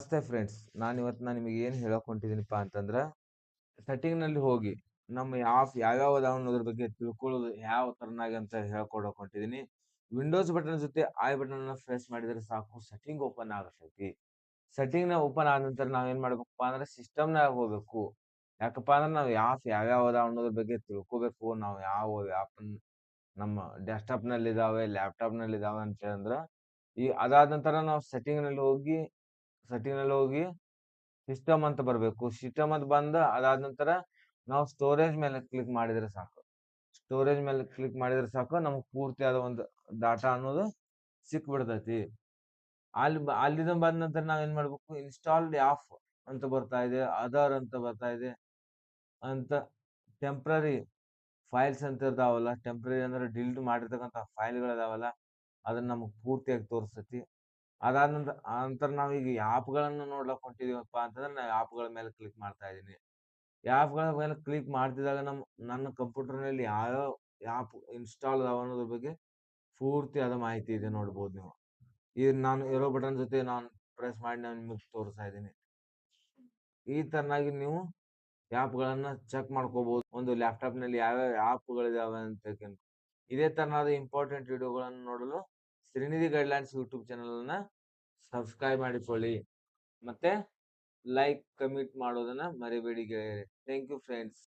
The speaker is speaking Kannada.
ನಮಸ್ತೆ ಫ್ರೆಂಡ್ಸ್. ನಾನು ನಿಮಗೆ ಏನು ಹೇಳಕ್ ಹೊಂಟಿದ್ದೀನಿಪ್ಪ ಅಂತಂದ್ರೆ, ಸೆಟ್ಟಿಂಗ್‌ನಲ್ಲಿ ಹೋಗಿ ನಮ್ಮ ಯಾವ್ಯಾವ ಅದಾವ ಅನ್ನೋದ್ರ ಬಗ್ಗೆ ತಿಳ್ಕೊಳ್ಳೋದು ಯಾವ ತರನಾಗಿ ಅಂತ ಹೇಳ್ಕೊಡಕ್ ಹೊಂಟಿದ್ದೀನಿ. ವಿಂಡೋಸ್ ಬಟನ್ ಜೊತೆ ಐ ಬಟನ್ ಅನ್ನ ಪ್ರೆಸ್ ಮಾಡಿದ್ರೆ ಸಾಕು ಸೆಟ್ಟಿಂಗ್ ಓಪನ್ ಆಗತೈತಿ. ಸೆಟ್ಟಿಂಗ್‌ನ ಓಪನ್ ಆದ ನಂತರ ನಾವೇನ್ ಮಾಡ್ಬೇಕಪ್ಪ ಅಂದ್ರೆ ಸಿಸ್ಟಮ್‌ನಾಗ ಹೋಗ್ಬೇಕು. ಯಾಕಪ್ಪ ಅಂದ್ರೆ ನಾವು ಯಾವ್ಯಾವ ಅದಾವ ಅನ್ನೋದ್ರ ಬಗ್ಗೆ ತಿಳ್ಕೋಬೇಕು. ನಾವು ಯಾವ ಆ್ಯಪ್ ನಮ್ಮ ಡೆಸ್ಕ್‌ಟಾಪ್‌ನಲ್ಲಿ ಇದಾವೆ, ಲ್ಯಾಪ್‌ಟಾಪ್‌ನಲ್ಲಿ ಇದಾವೆ ಅಂತ ಹೇಳಿದ್ರ ಅದಾದ ನಂತರ ನಾವು ಸೆಟ್ಟಿಂಗ್‌ನಲ್ಲಿ ಹೋಗಿ ಸಿಸ್ಟಮ್ ಅಂತ ಬರ್ಬೇಕು. ಸಿಸ್ಟಮ್ ಅಂತ ಅದಾದ ನಂತರ ನಾವು ಸ್ಟೋರೇಜ್ ಮೇಲೆ ಕ್ಲಿಕ್ ಮಾಡಿದ್ರೆ ಸಾಕು. ಸ್ಟೋರೇಜ್ ಮೇಲೆ ಕ್ಲಿಕ್ ಮಾಡಿದ್ರೆ ಸಾಕು ನಮಗೆ ಪೂರ್ತಿಯಾದ ಒಂದು ಡಾಟಾ ಅನ್ನೋದು ಸಿಕ್ಬಿಡ್ತೈತಿ. ಅಲ್ಲಿಂದ ಬಂದ ನಂತರ ನಾವೇನ್ ಮಾಡ್ಬೇಕು, ಇನ್‌ಸ್ಟಾಲ್ಡ್ ಆಫ್ ಅಂತ ಬರ್ತಾ ಇದೆ, ಅದರ್ ಅಂತ ಬರ್ತಾ ಇದೆ, ಅಂತ ಟೆಂಪ್ರರಿ ಫೈಲ್ಸ್ ಅಂತ ಇರ್ತಾವಲ್ಲ, ಟೆಂಪ್ರರಿ ಅಂದ್ರೆ ಡಿಲೀಟ್ ಮಾಡಿರ್ತಕ್ಕಂಥ ಫೈಲ್‌ಗಳಿದಾವಲ್ಲ, ಅದನ್ನ ನಮಗ್ ಪೂರ್ತಿಯಾಗಿ ತೋರಿಸ್ತೈತಿ. ಆ ನಂತರ ನಾವೀಗ ಆ್ಯಪ್‌ಗಳನ್ನ ನೋಡ್ಲಕ್ ಹೊಂಟಿದೀವಪ್ಪ ಅಂತಂದ್ರೆ, ನಾವು ಆ್ಯಪ್‌ಗಳ ಮೇಲೆ ಕ್ಲಿಕ್ ಮಾಡ್ತಾ ಇದೀನಿ. ಆ್ಯಪ್‌ಗಳ ಮೇಲೆ ಕ್ಲಿಕ್ ಮಾಡ್ತಿದ್ದಾಗ ನನ್ನ ಕಂಪ್ಯೂಟರ್‌ನಲ್ಲಿ ಯಾವ್ಯಾವ ಆ್ಯಪ್ ಇನ್‌ಸ್ಟಾಲ್ ಅದಾವ ಅನ್ನೋದ್ರ ಬಗ್ಗೆ ಪೂರ್ತಿಯಾದ ಮಾಹಿತಿ ಇದೆ ನೋಡ್ಬೋದು ನೀವು. ಈಗ ನಾನು ಏರೋ ಬಟನ್ ಜೊತೆ ನಾನು ಪ್ರೆಸ್ ಮಾಡಿ ನಾನು ನಿಮಗೆ ತೋರಿಸ್ತಾ ಇದ್ದೀನಿ. ಈ ತರನಾಗಿ ನೀವು ಆ್ಯಪ್‌ಗಳನ್ನ ಚೆಕ್ ಮಾಡ್ಕೋಬಹುದು. ಒಂದು ಲ್ಯಾಪ್‌ಟಾಪ್‌ನಲ್ಲಿ ಯಾವ್ಯಾವ ಆ್ಯಪ್‌ಗಳಿದಾವೆ ಅಂತ ಇದೇ ತರನಾದ ಇಂಪಾರ್ಟೆಂಟ್ ವಿಡಿಯೋಗಳನ್ನು ನೋಡಲು ಶ್ರೀನಿಧಿ ಗೈಡ್‌ಲೈನ್ಸ್ ಯೂಟ್ಯೂಬ್ ಚಾನಲ್ ಅನ್ನ ಸಬ್ಸ್ಕ್ರೈಬ್ ಮಾಡಿಕೊಳ್ಳಿ. ಮತ್ತೆ ಲೈಕ್, ಕಮೆಂಟ್ ಮಾಡೋದನ್ನ ಮರಿಬೇಡಿ ಗೆಳೆಯರೇ. Thank you friends.